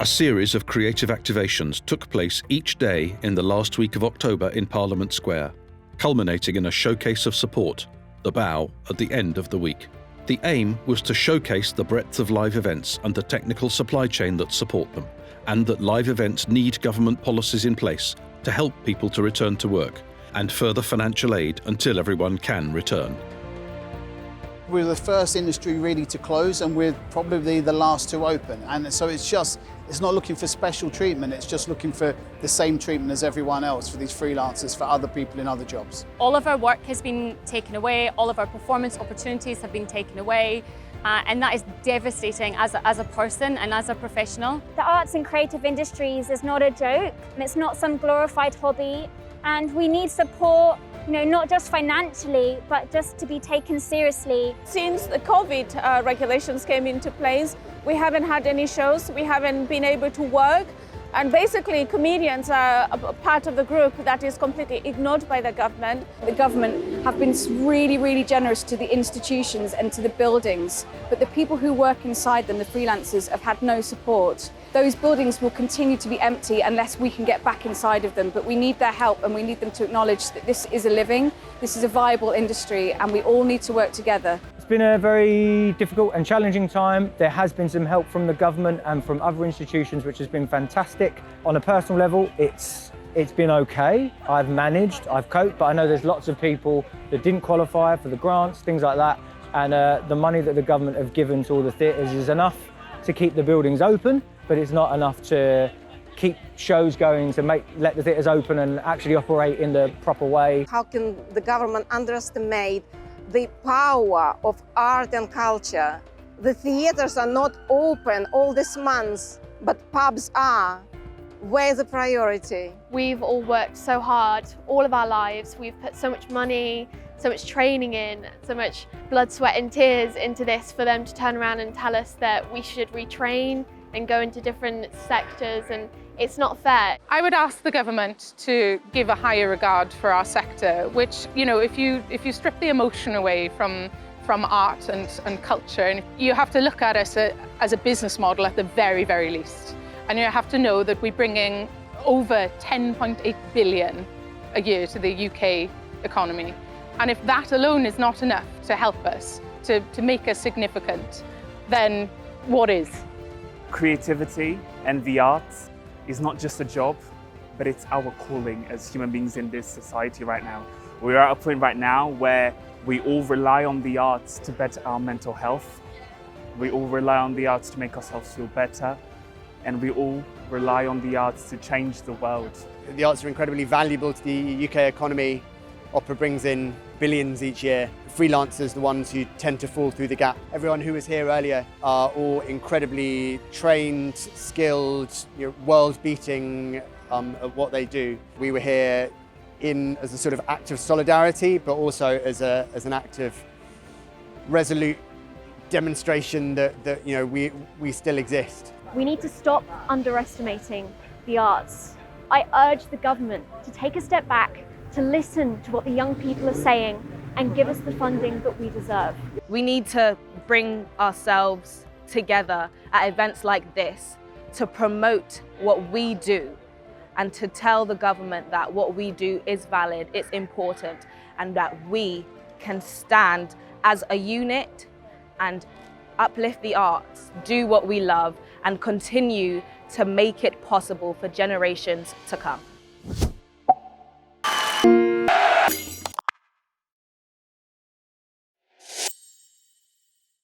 A series of creative activations took place each day in the last week of October in Parliament Square, culminating in a showcase of support, the bow, at the end of the week. The aim was to showcase the breadth of live events and the technical supply chain that support them, and that live events need government policies in place to help people to return to work, and further financial aid until everyone can return. We're the first industry really to close, and we're probably the last to open. And so it's not looking for special treatment, it's just looking for the same treatment as everyone else for these freelancers, for other people in other jobs. All of our work has been taken away, all of our performance opportunities have been taken away, and that is devastating as a person and as a professional. The arts and creative industries is not a joke, and it's not some glorified hobby, and we need support, not just financially, but just to be taken seriously. Since the COVID regulations came into place, we haven't had any shows, we haven't been able to work, and basically comedians are a part of the group that is completely ignored by the government. The government have been really, really generous to the institutions and to the buildings, but the people who work inside them, the freelancers, have had no support. Those buildings will continue to be empty unless we can get back inside of them, but we need their help and we need them to acknowledge that this is a living, this is a viable industry, and we all need to work together. It's been a very difficult and challenging time. There has been some help from the government and from other institutions, which has been fantastic. On a personal level, it's been okay. I've managed, I've coped, but I know there's lots of people that didn't qualify for the grants, things like that, and the money that the government have given to all the theatres is enough to keep the buildings open, but it's not enough to keep shows going, to let the theatres open and actually operate in the proper way. How can the government underestimate the power of art and culture? The theatres are not open all these months, but pubs are. Where's the priority? We've all worked so hard all of our lives. We've put so much money, so much training in, so much blood, sweat and tears into this for them to turn around and tell us that we should retrain and go into different sectors, and it's not fair. I would ask the government to give a higher regard for our sector, which, if you strip the emotion away from art and culture, and you have to look at us as a business model at the very, very least. And you have to know that we're bringing over 10.8 billion a year to the UK economy. And if that alone is not enough to help us, to make us significant, then what is? Creativity and the arts is not just a job, but it's our calling as human beings in this society right now. We are at a point right now where we all rely on the arts to better our mental health. We all rely on the arts to make ourselves feel better. And we all rely on the arts to change the world. The arts are incredibly valuable to the UK economy. Opera brings in billions each year. Freelancers, the ones who tend to fall through the gap. Everyone who was here earlier are all incredibly trained, skilled, world-beating at what they do. We were here as a sort of act of solidarity, but also as an act of resolute demonstration that we still exist. We need to stop underestimating the arts. I urge the government to take a step back, to listen to what the young people are saying and give us the funding that we deserve. We need to bring ourselves together at events like this to promote what we do and to tell the government that what we do is valid, it's important, and that we can stand as a unit and uplift the arts, do what we love, and continue to make it possible for generations to come.